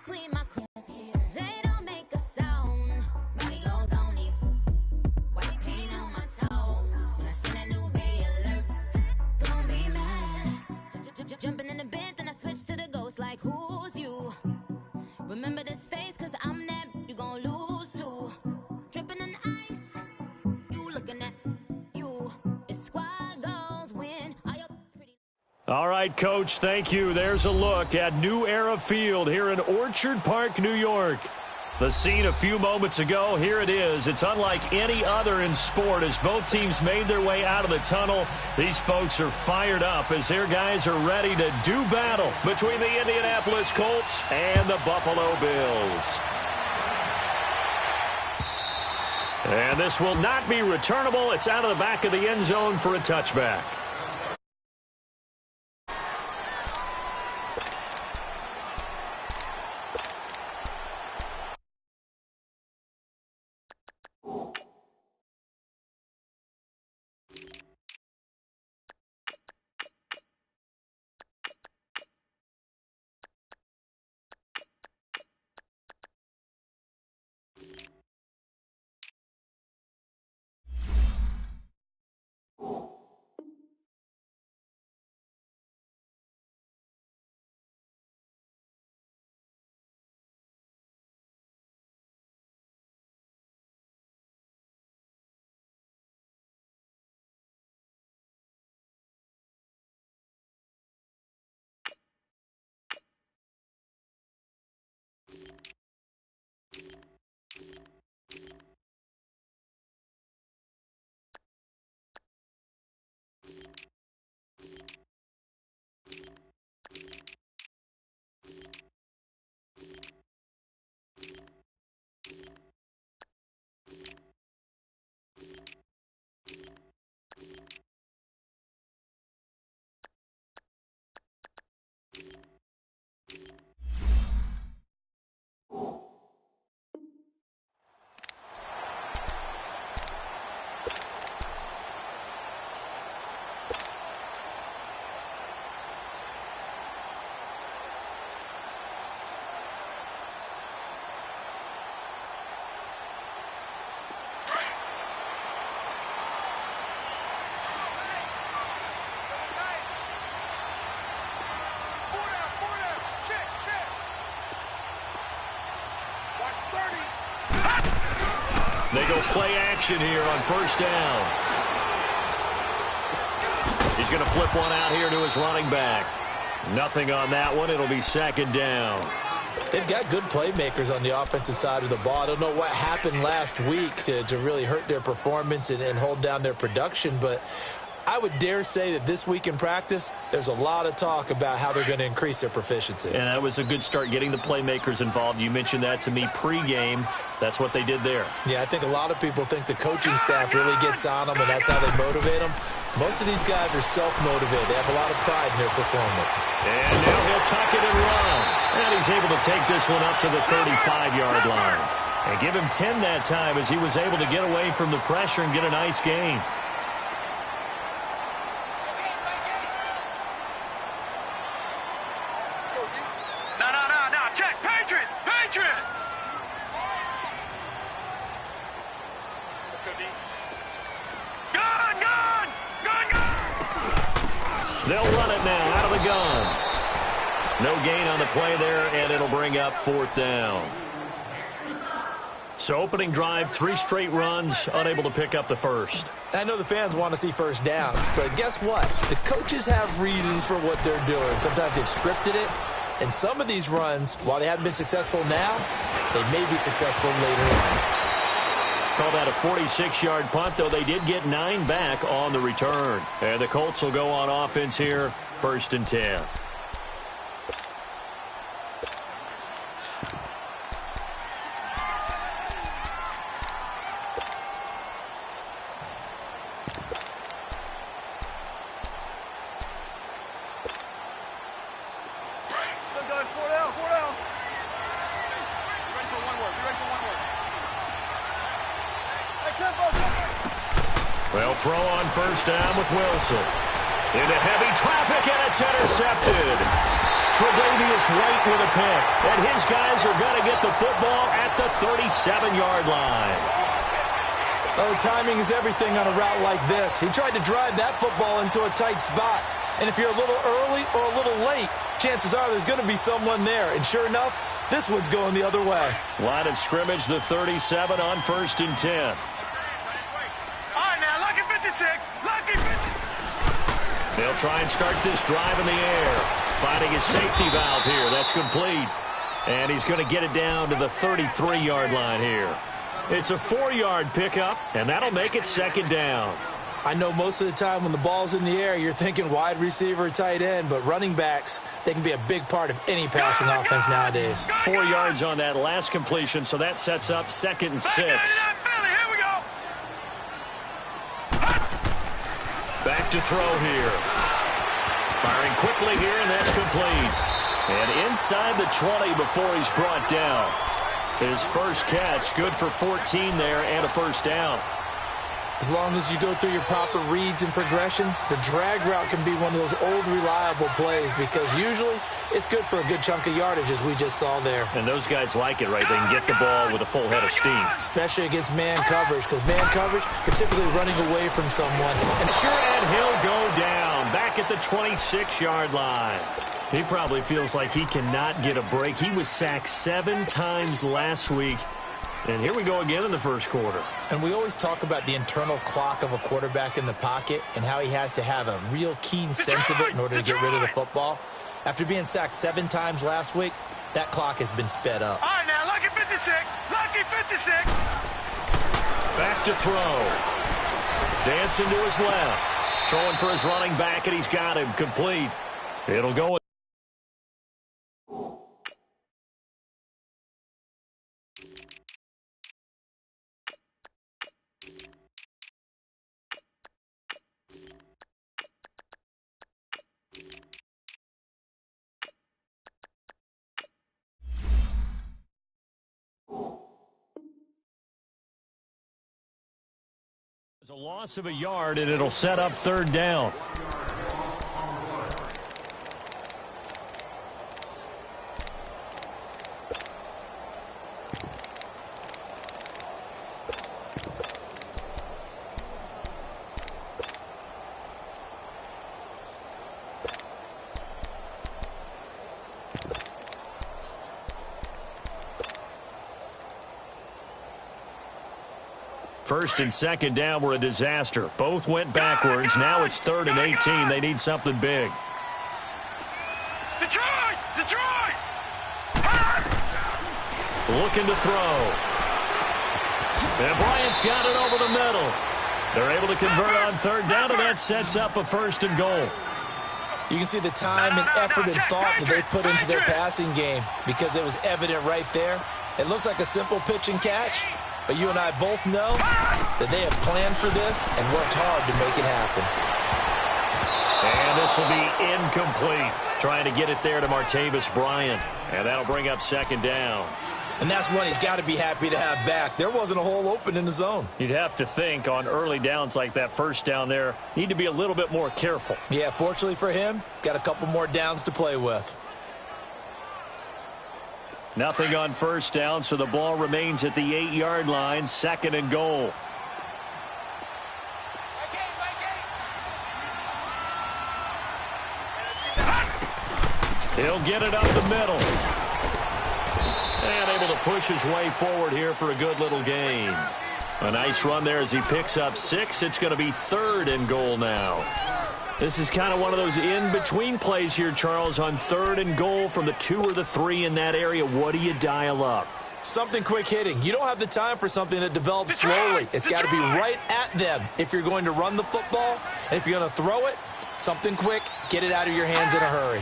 clean my crib. They don't make a sound. Money goes on these white paint on my toes. When I see that new bay alert, gonna be mad. Jumping in the bed, then I switch to the ghost like who's you? Remember this face, cause I'm that you gon' lose too. Dripping in ice, you looking at you. It's squad goals win. Are you pretty? All right, Coach, thank you. There's a look at New Era Field here in Orchard Park, New York. The scene a few moments ago, here it is. It's unlike any other in sport as both teams made their way out of the tunnel. These folks are fired up as their guys are ready to do battle between the Indianapolis Colts and the Buffalo Bills. And this will not be returnable. It's out of the back of the end zone for a touchback. They go play action here on first down. He's going to flip one out here to his running back. Nothing on that one. It'll be second down. They've got good playmakers on the offensive side of the ball. I don't know what happened last week to really hurt their performance and hold down their production, but I would dare say that this week in practice, there's a lot of talk about how they're going to increase their proficiency. And that was a good start getting the playmakers involved. You mentioned that to me pregame. That's what they did there. Yeah, I think a lot of people think the coaching staff really gets on them, and that's how they motivate them. Most of these guys are self-motivated. They have a lot of pride in their performance. And now he'll tuck it and run. And he's able to take this one up to the 35-yard line. And give him 10 that time as he was able to get away from the pressure and get a nice gain. They'll run it now out of the gun. No gain on the play there, and it'll bring up fourth down. So opening drive, 3 straight runs, unable to pick up the first. I know the fans want to see first downs, but guess what? The coaches have reasons for what they're doing. Sometimes they've scripted it, and some of these runs, while they haven't been successful now, they may be successful later on. Called that a 46-yard punt, though they did get 9 back on the return. And the Colts will go on offense here, 1st and 10. Well, throw on first down with Wilson. Into heavy traffic, and it's intercepted. Tre'Davious White with a pick. And his guys are going to get the football at the 37-yard line. Oh, timing is everything on a route like this. He tried to drive that football into a tight spot. And if you're a little early or a little late, chances are there's going to be someone there. And sure enough, this one's going the other way. Line of scrimmage, the 37 on 1st and 10. All right, now, lucky 56. Lucky 50. They'll try and start this drive in the air. Finding his safety valve here. That's complete. And he's going to get it down to the 33-yard line here. It's a 4-yard pickup, and that'll make it 2nd down. I know most of the time when the ball's in the air, you're thinking wide receiver, tight end, but running backs, they can be a big part of any passing offense nowadays. 4 yards on that last completion, so that sets up 2nd and 6. Here we go. Back to throw here. Firing quickly here, and that's complete. And inside the 20 before he's brought down. His first catch, good for 14 there and a 1st down. As long as you go through your proper reads and progressions, the drag route can be one of those old reliable plays because usually it's good for a good chunk of yardage as we just saw there. And those guys like it, right? They can get the ball with a full head of steam. Especially against man coverage because man coverage, you're typically running away from someone. And sure, and he'll go down back at the 26-yard line. He probably feels like he cannot get a break. He was sacked 7 times last week. And here we go again in the first quarter. And we always talk about the internal clock of a quarterback in the pocket and how he has to have a real keen sense of it in order to get rid of the football. After being sacked 7 times last week, that clock has been sped up. All right, now, lucky 56. Lucky 56. Back to throw. Dancing to his left. Throwing for his running back, and he's got him complete. It'll go. It's a loss of a yard, and it'll set up 3rd down. First and 2nd down were a disaster. Both went backwards. Now it's 3rd and 18. They need something big. Detroit! Detroit! Looking to throw. And Bryant's got it over the middle. They're able to convert on 3rd down, and that sets up a 1st and goal. You can see the time and effort and thought that they put into their passing game because it was evident right there. It looks like a simple pitch and catch, but you and I both know that they have planned for this and worked hard to make it happen. And this will be incomplete. Trying to get it there to Martavis Bryant. And that'll bring up 2nd down. And that's one he's got to be happy to have back. There wasn't a hole open in the zone. You'd have to think on early downs like that 1st down there, need to be a little bit more careful. Yeah, fortunately for him, got a couple more downs to play with. Nothing on 1st down, so the ball remains at the 8-yard line, 2nd and goal. He'll get it up the middle. And able to push his way forward here for a good little gain. A nice run there as he picks up 6. It's going to be 3rd and goal now. This is kind of one of those in-between plays here, Charles, on 3rd and goal from the 2 or the 3 in that area. What do you dial up? Something quick hitting. You don't have the time for something that develops slowly. It's got to be right at them if you're going to run the football. And if you're going to throw it, something quick, get it out of your hands in a hurry.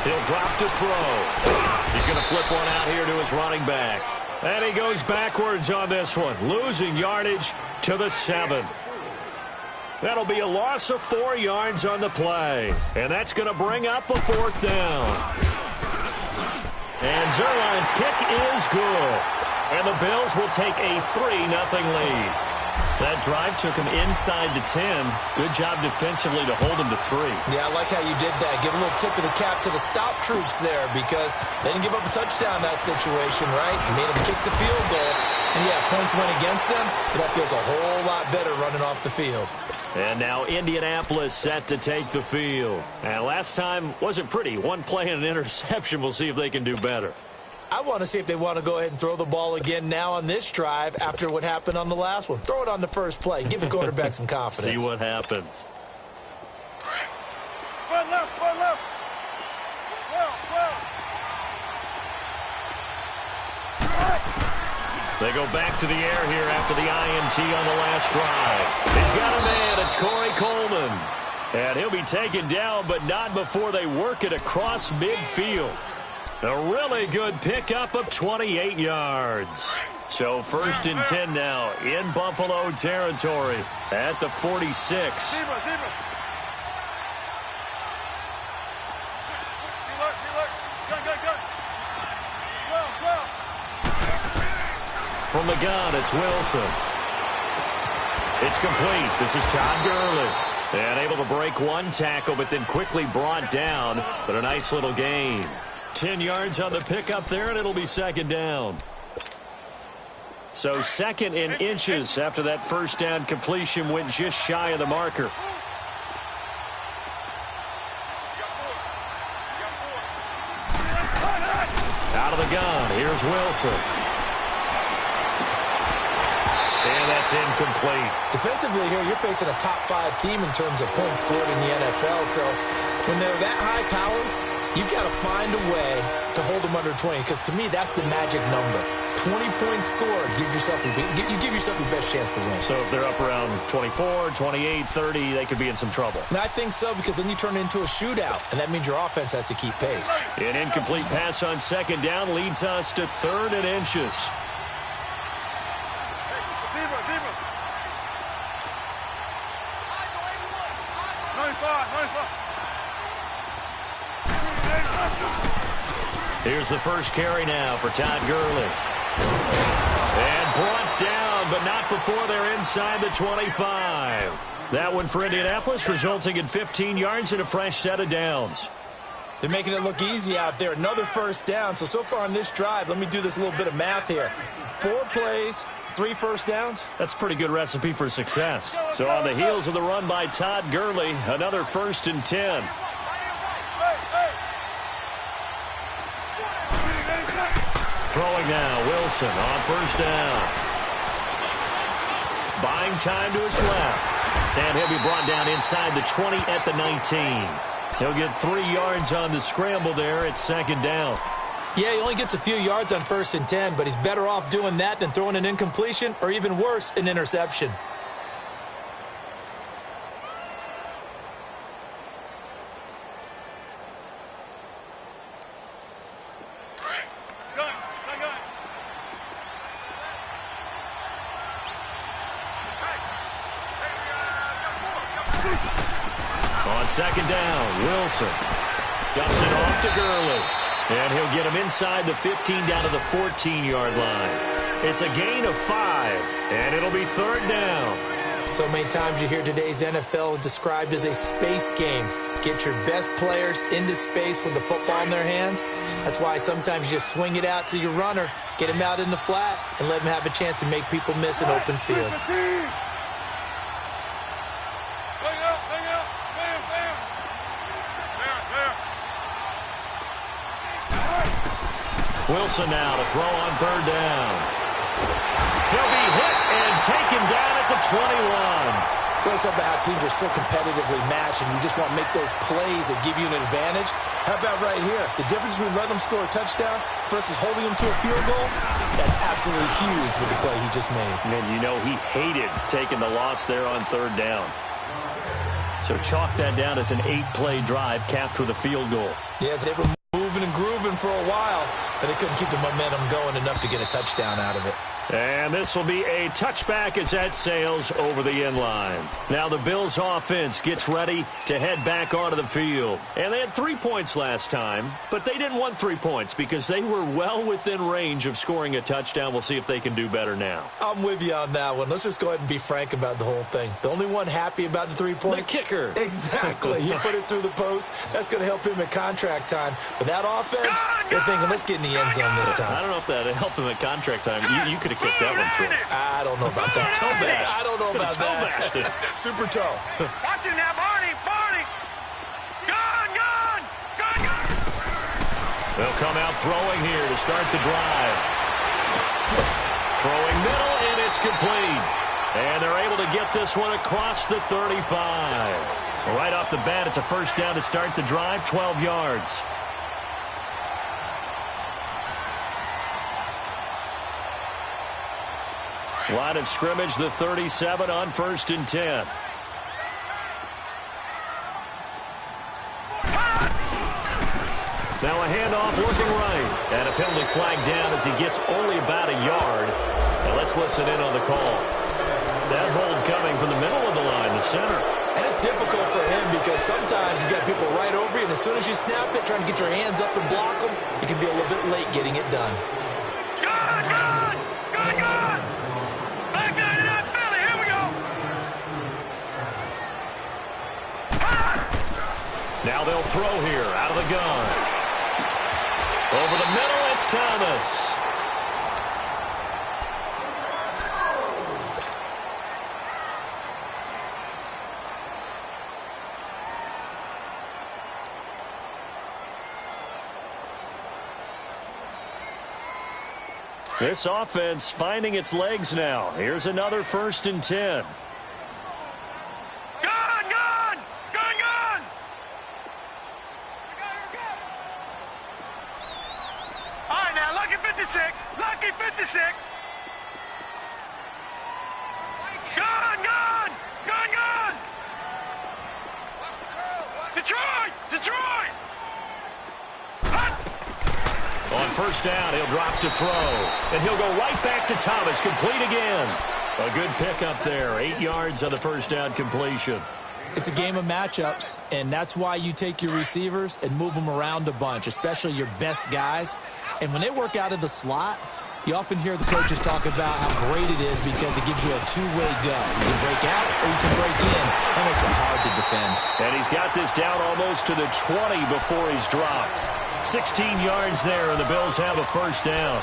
He'll drop to throw. He's going to flip one out here to his running back. And he goes backwards on this one, losing yardage to the 7. That'll be a loss of 4 yards on the play. And that's going to bring up a 4th down. And Zerline's kick is good. And the Bills will take a 3-0 lead. That drive took him inside the 10. Good job defensively to hold him to 3. Yeah, I like how you did that. Give a little tip of the cap to the stop troops there because they didn't give up a touchdown in that situation, right? You made them kick the field goal. And, yeah, points went against them, but that feels a whole lot better running off the field. And now Indianapolis set to take the field. And last time wasn't pretty. One play and an interception. We'll see if they can do better. I want to see if they want to go ahead and throw the ball again now on this drive after what happened on the last one. Throw it on the first play. Give the quarterback some confidence. See what happens. Foot left, foot left. They go back to the air here after the INT on the last drive. He's got a man. It's Corey Coleman. And he'll be taken down, but not before they work it across midfield. A really good pickup of 28 yards. So 1st and 10 now in Buffalo territory at the 46. From the gun, it's Wilson. It's complete. This is Todd Gurley. And able to break one tackle, but then quickly brought down. But a nice little gain. 10 yards on the pickup there, and it'll be 2nd down. So 2nd and inches after that first down completion went just shy of the marker. Out of the gun, here's Wilson. And that's incomplete. Defensively here, you're facing a top 5 team in terms of points scored in the NFL. So when they're that high powered, you've got to find a way to hold them under 20, because to me, that's the magic number. 20 points scored, you give yourself your best chance to win. So if they're up around 24, 28, 30, they could be in some trouble. And I think so, because then you turn it into a shootout, and that means your offense has to keep pace. An incomplete pass on 2nd down leads us to 3rd and inches. Here's the first carry now for Todd Gurley. And brought down, but not before they're inside the 25. That one for Indianapolis, resulting in 15 yards and a fresh set of downs. They're making it look easy out there. Another 1st down. So far on this drive, let me do this little bit of math here. 4 plays, 3 first downs. That's a pretty good recipe for success. So on the heels of the run by Todd Gurley, another 1st and 10. Throwing now, Wilson on 1st down. Buying time to his left. And he'll be brought down inside the 20 at the 19. He'll get 3 yards on the scramble there at 2nd down. Yeah, he only gets a few yards on 1st and 10, but he's better off doing that than throwing an incompletion or even worse, an interception. On 2nd down, Wilson dumps it off to Gurley. And he'll get him inside the 15 down to the 14-yard line. It's a gain of 5, and it'll be 3rd down. So many times you hear today's NFL described as a space game. Get your best players into space with the football in their hands. That's why sometimes you swing it out to your runner, get him out in the flat, and let him have a chance to make people miss an open field. Wilson now to throw on 3rd down. He'll be hit and taken down at the 21. Well, it's about how teams are so competitively matched, and you just want to make those plays that give you an advantage. How about right here? The difference between letting them score a touchdown versus holding them to a field goal, that's absolutely huge with the play he just made. And you know he hated taking the loss there on 3rd down. So chalk that down as an 8-play drive capped with a field goal. Yes, they were moving and grooving for a while, but they couldn't keep the momentum going enough to get a touchdown out of it. And this will be a touchback as that sails over the end line. Now the Bills offense gets ready to head back onto the field. And they had 3 points last time, but they didn't want 3 points because they were well within range of scoring a touchdown. We'll see if they can do better now. I'm with you on that one. Let's just go ahead and be frank about the whole thing. The only one happy about the 3-point? The kicker. Exactly. He put it through the post. That's going to help him at contract time. But that offense, they're thinking, let's get in the end zone this time. I don't know if that helped him at contract time. You could have kicked that one through. I don't know about that. Toe bash. I don't know about that. Super toe. Watch it now, Barney. Barney. Gone, gone. Gone, gone. They'll come out throwing here to start the drive. Throwing middle, and it's complete. And they're able to get this one across the 35. Right off the bat, it's a first down to start the drive, 12 yards. Line of scrimmage, the 37 on 1st and 10. Now a handoff looking right. And a penalty flag down as he gets only about a yard. And let's listen in on the call. That hold coming from the middle of the line, the center. And it's difficult for him because sometimes you got people right over you, and as soon as you snap it, trying to get your hands up and block them, you can be a little bit late getting it done. Gone, gone. Gone, gone. Back down to that Philly. Here we go. Now they'll throw here out of the gun. Over the middle, it's Thomas. This offense finding its legs now. Here's another 1st and 10. Gone, gone. Gone, gone. All right, now, lucky 56. Lucky 56. Gone, gone. Gone, gone. Detroit. Detroit. On 1st down, he'll drop to throw. And he'll go right back to Thomas, complete again. A good pickup there, 8 yards on the 1st down completion. It's a game of matchups, and that's why you take your receivers and move them around a bunch, especially your best guys. And when they work out of the slot, you often hear the coaches talk about how great it is because it gives you a two-way go. You can break out or you can break in. That makes it hard to defend. And he's got this down almost to the 20 before he's dropped. 16 yards there, and the Bills have a 1st down.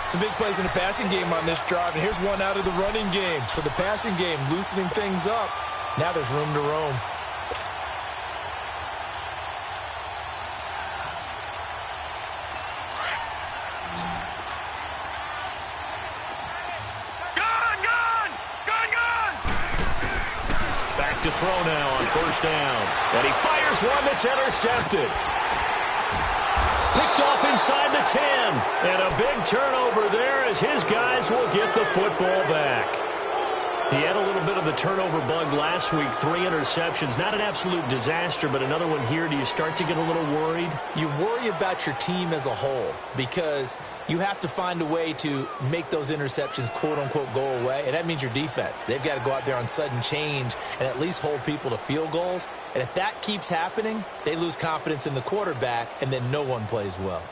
Some big plays in the passing game on this drive, and here's one out of the running game. So the passing game loosening things up. Now there's room to roam. Gone, gone. Gone, gone. Back to throw now on 1st down. And he fires one that's intercepted. Picked off inside the 10. And a big turnover there as his guys will get the football back. He had a little bit of the turnover bug last week, 3 interceptions. Not an absolute disaster, but another one here. Do you start to get a little worried? You worry about your team as a whole because you have to find a way to make those interceptions, quote-unquote, go away. And that means your defense. They've got to go out there on sudden change and at least hold people to field goals. And if that keeps happening, they lose confidence in the quarterback, and then no one plays well.